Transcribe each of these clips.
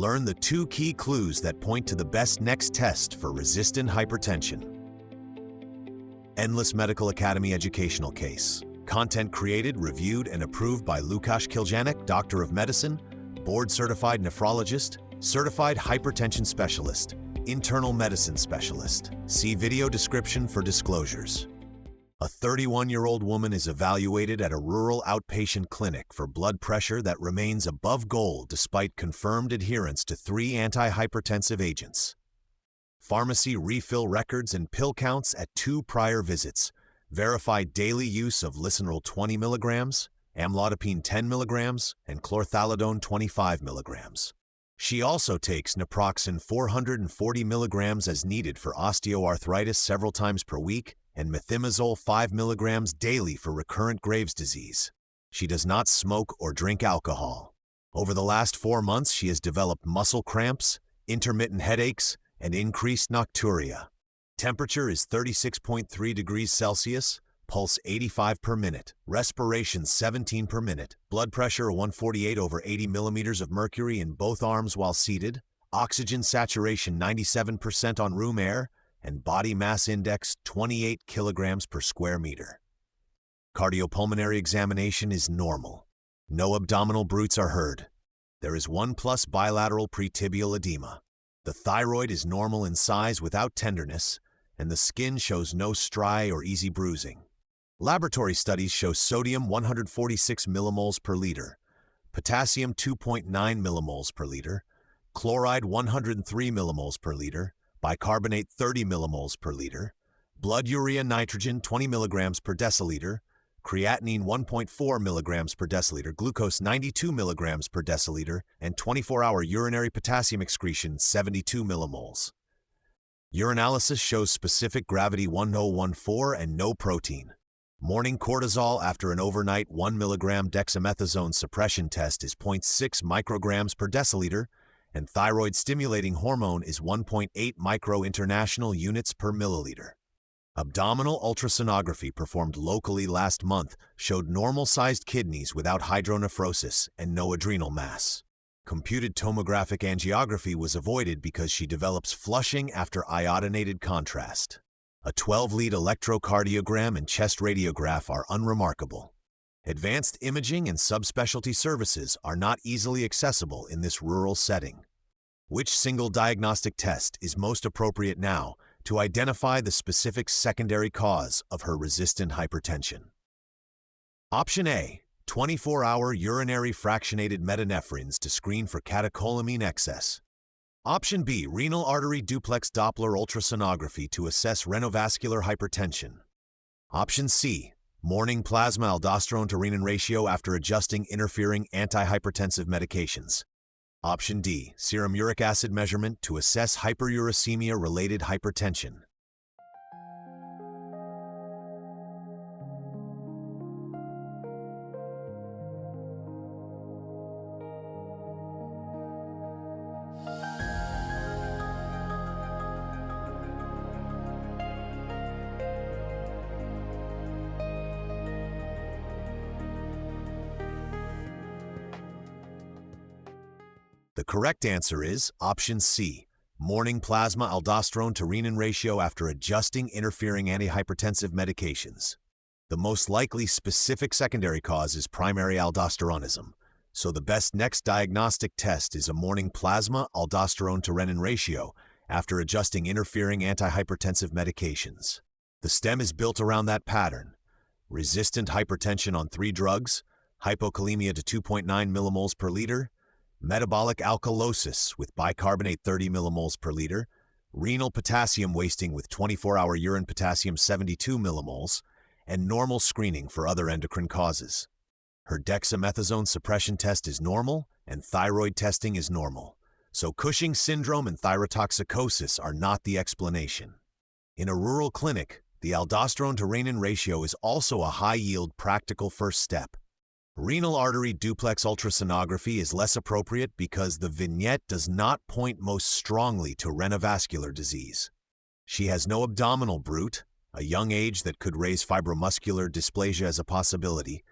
Learn the 2 key clues that point to the best next test for resistant hypertension. EndlessMedical.Academy educational case. Content created, reviewed, and approved by Lukasz Kiljanek, Doctor of Medicine, board-certified nephrologist, certified hypertension specialist, internal medicine specialist. See video description for disclosures. A 31-year-old woman is evaluated at a rural outpatient clinic for blood pressure that remains above goal despite confirmed adherence to 3 antihypertensive agents. Pharmacy refill records and pill counts at 2 prior visits. Verified daily use of Lisinol 20 mg, amlodipine 10 mg, and chlorthalidone 25 mg. She also takes naproxen 440 mg as needed for osteoarthritis several times per week and methimazole 5 mg daily for recurrent Graves' disease. She does not smoke or drink alcohol. Over the last 4 months, she has developed muscle cramps, intermittent headaches, and increased nocturia. Temperature is 36.3 degrees Celsius, pulse 85 per minute, respiration 17 per minute, blood pressure 148/80 millimeters of mercury in both arms while seated, oxygen saturation 97% on room air, and body mass index 28 kilograms per square meter. Cardiopulmonary examination is normal. No abdominal brutes are heard. There is 1+ bilateral pretibial edema. The thyroid is normal in size without tenderness, and the skin shows no stry or easy bruising. Laboratory studies show sodium 146 millimoles per liter, potassium 2.9 millimoles per liter, chloride 103 millimoles per liter, bicarbonate 30 millimoles per liter, blood urea nitrogen 20 milligrams per deciliter, creatinine 1.4 milligrams per deciliter, glucose 92 milligrams per deciliter, and 24-hour urinary potassium excretion 72 millimoles. Urinalysis shows specific gravity 1014 and no protein. Morning cortisol after an overnight 1 mg dexamethasone suppression test is 0.6 micrograms per deciliter, and thyroid-stimulating hormone is 1.8 micro-international units per milliliter. Abdominal ultrasonography performed locally last month showed normal-sized kidneys without hydronephrosis and no adrenal mass. Computed tomographic angiography was avoided because she develops flushing after iodinated contrast. A 12-lead electrocardiogram and chest radiograph are unremarkable. Advanced imaging and subspecialty services are not easily accessible in this rural setting. Which single diagnostic test is most appropriate now to identify the specific secondary cause of her resistant hypertension? Option A, 24-hour urinary fractionated metanephrines to screen for catecholamine excess. Option B, renal artery duplex Doppler ultrasonography to assess renovascular hypertension. Option C, morning plasma aldosterone to renin ratio after adjusting interfering antihypertensive medications. Option D, serum uric acid measurement to assess hyperuricemia-related hypertension. The correct answer is option C, morning plasma aldosterone to renin ratio after adjusting interfering antihypertensive medications. The most likely specific secondary cause is primary aldosteronism, so the best next diagnostic test is a morning plasma aldosterone to renin ratio after adjusting interfering antihypertensive medications. The stem is built around that pattern. Resistant hypertension on 3 drugs, hypokalemia to 2.9 millimoles per liter, metabolic alkalosis with bicarbonate 30 millimoles per liter, renal potassium wasting with 24-hour urine potassium 72 millimoles, and normal screening for other endocrine causes. Her dexamethasone suppression test is normal, and thyroid testing is normal, so Cushing's syndrome and thyrotoxicosis are not the explanation. In a rural clinic, the aldosterone to renin ratio is also a high-yield practical first step. Renal artery duplex ultrasonography is less appropriate because the vignette does not point most strongly to renovascular disease. She has no abdominal brute, a young age that could raise fibromuscular dysplasia as a possibility,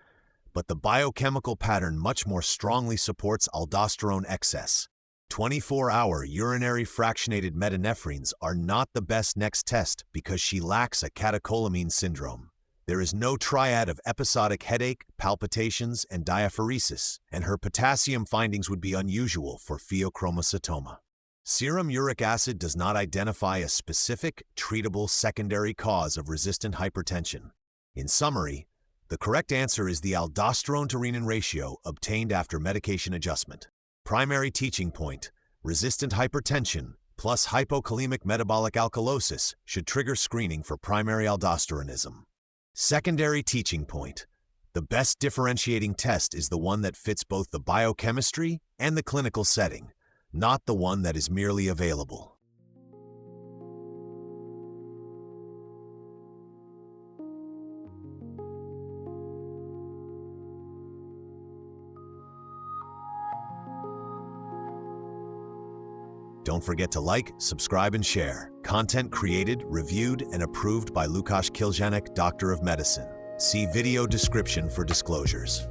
but the biochemical pattern much more strongly supports aldosterone excess. 24-hour urinary fractionated metanephrines are not the best next test because she lacks a catecholamine syndrome. There is no triad of episodic headache, palpitations, and diaphoresis, and her potassium findings would be unusual for pheochromocytoma. Serum uric acid does not identify a specific, treatable secondary cause of resistant hypertension. In summary, the correct answer is the aldosterone-to-renin ratio obtained after medication adjustment. Primary teaching point: resistant hypertension plus hypokalemic metabolic alkalosis should trigger screening for primary aldosteronism. Secondary teaching point: the best differentiating test is the one that fits both the biochemistry and the clinical setting, not the one that is merely available. Don't forget to like, subscribe, and share. Content created, reviewed, and approved by Lukasz Kiljanek, Doctor of Medicine. See video description for disclosures.